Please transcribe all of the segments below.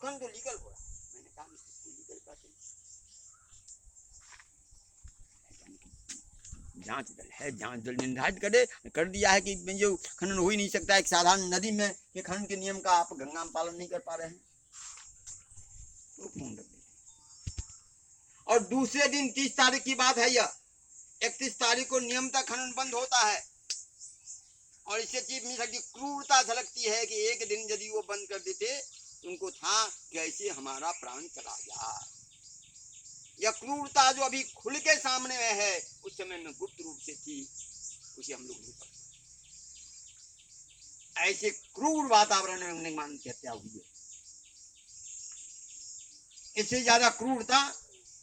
खनन तो लीगल हो रहा है। मैंने कहा लीगल करते जांच दल है, जांच दल निर्धारित कर दिया है कि जो खनन हो ही नहीं सकता। एक साधारण नदी में ये खनन के नियम का आप गंगा में पालन नहीं कर पा रहे हैं तो फोन रख देते। और दूसरे दिन 30 तारीख की बात है, यह 31 तारीख को नियमतः खनन बंद होता है। और इससे चीफ मिनिस्टर की क्रूरता झलकती है कि एक दिन यदि वो बंद कर देते उनको था कि ऐसे हमारा प्राण चला जाए। यह क्रूरता जो अभी खुल के सामने है उस समय में गुप्त रूप से थी, उसे हम लोग नहीं पढ़ते। ऐसे क्रूर वातावरण में निर्माण की हत्या हुई है। इससे ज्यादा क्रूरता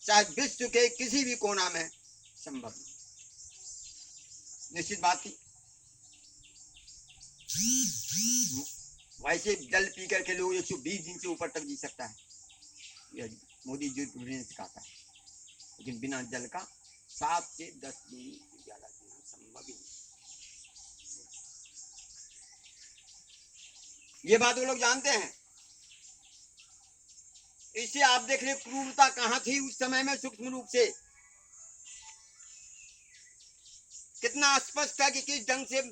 शायद विश्व के किसी भी कोना में संभव नहीं। निश्चित बात थी। वैसे जल पी करके लोग 120 दिन से ऊपर तक जी सकता है, यह मोदी जी ने सिखाता है, लेकिन बिना जल का 7 से 10 दिन ज्यादा जीना संभव ही नहीं। ये बात वो लोग जानते हैं। इससे आप देख रहे क्रूरता कहां थी उस समय में। सूक्ष्म रूप से कितना स्पष्ट है कि किस ढंग से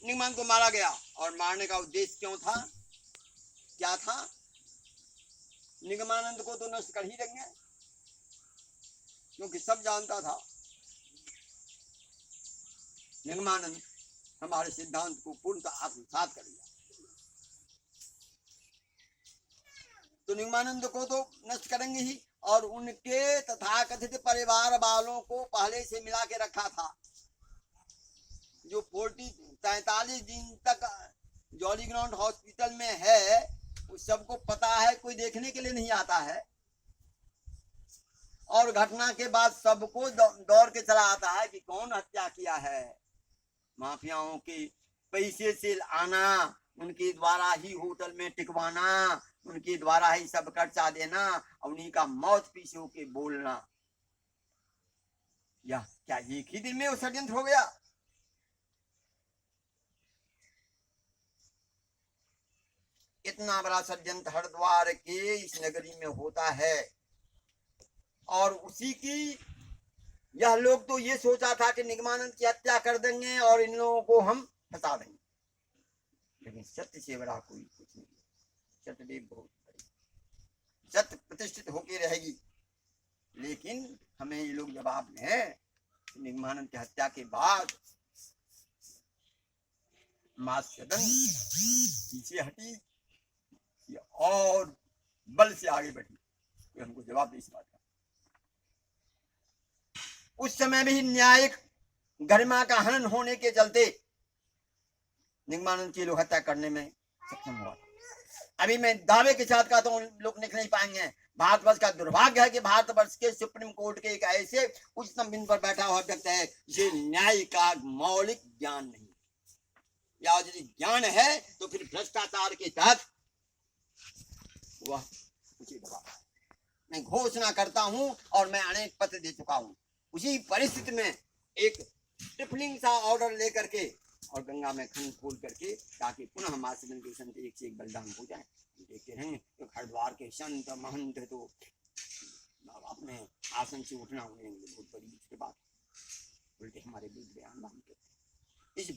निगमान को मारा गया और मारने का उद्देश्य क्यों था, क्या था। निगमानंद को तो नष्ट कर ही देंगे, क्योंकि सब जानता था निगमानंद हमारे सिद्धांत को पूर्णतः आत्मसात कर लिया। तो निगमानंद को तो नष्ट करेंगे ही, और उनके तथाकथित परिवार वालों को पहले से मिला के रखा था। जो 43 दिन तक जॉली ग्राउंड हॉस्पिटल में है, उस सबको पता है, कोई देखने के लिए नहीं आता है। और घटना के बाद सबको दौड़ के चला आता है कि कौन हत्या किया है। माफियाओं के पैसे से आना, उनके द्वारा ही होटल में टिकवाना, उनके द्वारा ही सब खर्चा देना, और उन्हीं का मौत पीछे होके बोलना, या क्या एक ही दिन में वो षड्यंत्र हो गया। इतना बड़ा षड्यंत्र हरिद्वार के इस नगरी में होता है, और उसी की यह लोग तो ये सोचा था कि निगमानंद की हत्या कर देंगे और इन लोगों को हम फंसा देंगे, लेकिन सत्य से बड़ा कोई कुछ नहीं। सत्यदेव बहुत बड़ी, सत्य प्रतिष्ठित होके रहेगी। लेकिन हमें ये लोग जवाब दें, निगमानंद की हत्या के बाद मां सदन पीछे हटी और बल से आगे बढ़ी, तो हमको जवाब दे इस बात का। उस समय भी न्यायिक गरिमा का हनन होने के चलते निगमानंद की लोग हत्या करने में सक्षम हुआ। अभी मैं दावे के साथ कहता हूं लोग निकल नहीं पाएंगे। भारतवर्ष का दुर्भाग्य है कि भारतवर्ष के सुप्रीम कोर्ट के एक ऐसे उच्चतम बिंदु पर बैठा हुआ व्यक्ति है जिसे न्याय का मौलिक ज्ञान नहीं, या यदि ज्ञान है तो फिर भ्रष्टाचार के तहत वह उसी दबा। मैं घोषणा करता हूं और मैं अनेक पत्र दे चुका हूं। उसी परिस्थिति में एक ट्रिपलिंग सा ऑर्डर लेकर के और गंगा में खनन खोल करके, ताकि पुनः मां सदन के संत एक से एक बलिदान हो जाए। देखते रहेंगे तो हरिद्वार के संत महंत तो अपने आसन से उठना उन्हें बहुत बड़ी बात, उल्टे हमारे विरुद्ध बयान मानते। इस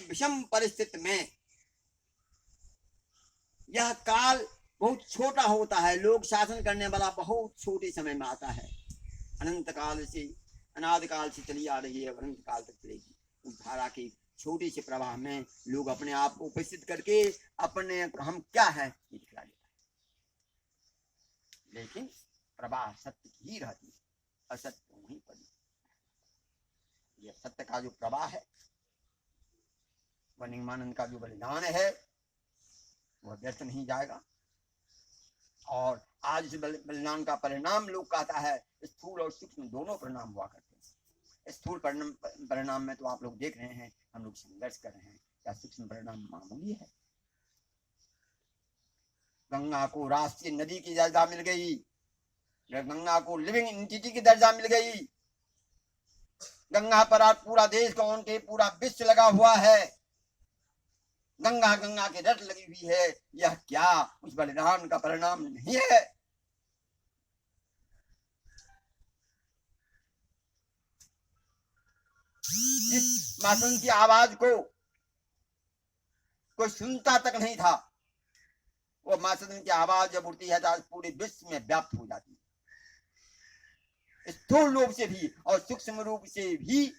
विषम परिस्थिति में यह काल बहुत छोटा होता है। लोग शासन करने वाला बहुत छोटे समय में आता है। अनंत काल से, अनादि काल से चली आ रही है, अनंत काल तक चलेगी। उस धारा के छोटे से प्रवाह में लोग अपने आप को उपस्थित करके अपने हम क्या है ये दिखला देता है। लेकिन प्रवाह सत्य ही रहती है, असत्य वहीं पर। यह सत्य का जो प्रवाह है, वह निगमानंद का जो बलिदान है, वह व्यर्थ नहीं जाएगा। और आज इस बलिदान का परिणाम लोग कहता है, स्थूल और सूक्ष्म दोनों परिणाम हुआ करते हैं। स्थूल परिणाम में तो आप लोग देख रहे हैं, हम लोग संघर्ष कर रहे हैं। क्या सूक्ष्म परिणाम मामूली है? गंगा को राष्ट्रीय नदी की दर्जा मिल गई, गंगा को लिविंग एंटिटी की दर्जा मिल गई। गंगा पर आज पूरा देश कौन के पूरा विश्व लगा हुआ है। गंगा गंगा के रट लगी हुई है, यह क्या उस बलिदान का परिणाम नहीं है? जिस मासूम की आवाज को कोई सुनता तक नहीं था, वो मासूम की आवाज जब उठती है तो आज पूरे विश्व में व्याप्त हो जाती है। स्थूल रूप से भी और सूक्ष्म रूप से भी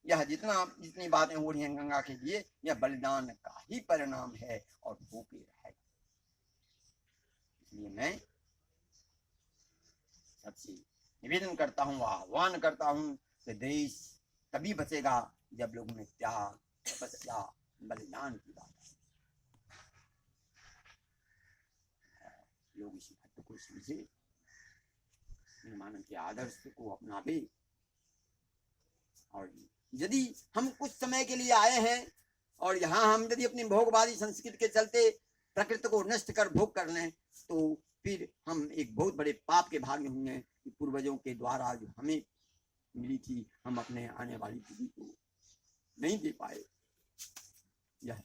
यह जितनी बातें हो रही हैं गंगा के लिए, यह बलिदान का ही परिणाम है और वो भी रहेगा। इसलिए मैं सबसे निवेदन करता हूँ, आह्वान करता हूँ कि देश तभी बचेगा जब लोगों में त्याग, तपस्या, बलिदान की बात है। लोग इसी बात को समझे, मानव के आदर्श को अपनावे। और यदि हम कुछ समय के लिए आए हैं और यहाँ हम यदि अपनी भोगवादी संस्कृति के चलते प्रकृति को नष्ट कर भोग कर लें, तो फिर हम एक बहुत बड़े पाप के भागी होंगे कि पूर्वजों के द्वारा जो हमें मिली थी, हम अपने आने वाली पीढ़ी को नहीं दे पाए। यह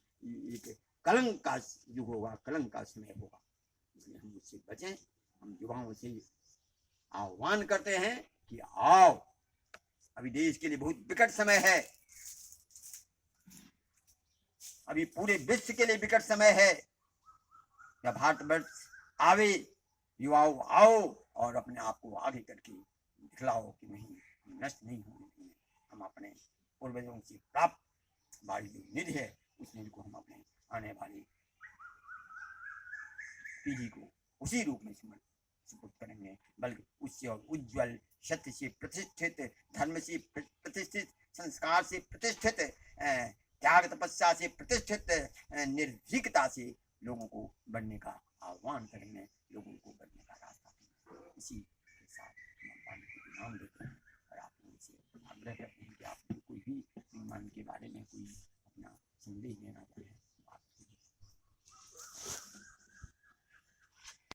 एक कलंक का युग होगा, कलंक का समय होगा। इसलिए हम उससे बचें। हम युवाओं से आह्वान करते हैं कि आओ, अभी देश के लिए बहुत विकट समय है, अभी पूरे विश्व के लिए विकट समय है। या भारतवर्ष आवे, युवाओं आओ और अपने आप को आगे करके दिखलाओ कि नहीं, हम नष्ट नहीं होने देंगे। हम अपने पूर्वजों से प्राप्त हमारी जो निधि है, उस निधि को हम अपने आने वाली पीढ़ी को उसी रूप में सुपुर्द करेंगे, बल्कि उससे और उज्जवल, सत्य से प्रतिष्ठित, धर्म से प्रतिष्ठित, संस्कार से प्रतिष्ठित, त्याग तपस्या से प्रतिष्ठित, निर्भीकता से लोगों को बढ़ने का आह्वान करेंगे, लोगों को बढ़ने का रास्ता देंगे। इसी के साथ हम नाम देते हैं और आप उनसे आग्रह करते हैं कि आप कोई भी निर्माण के बारे में कोई अपना संदेश देना चाहें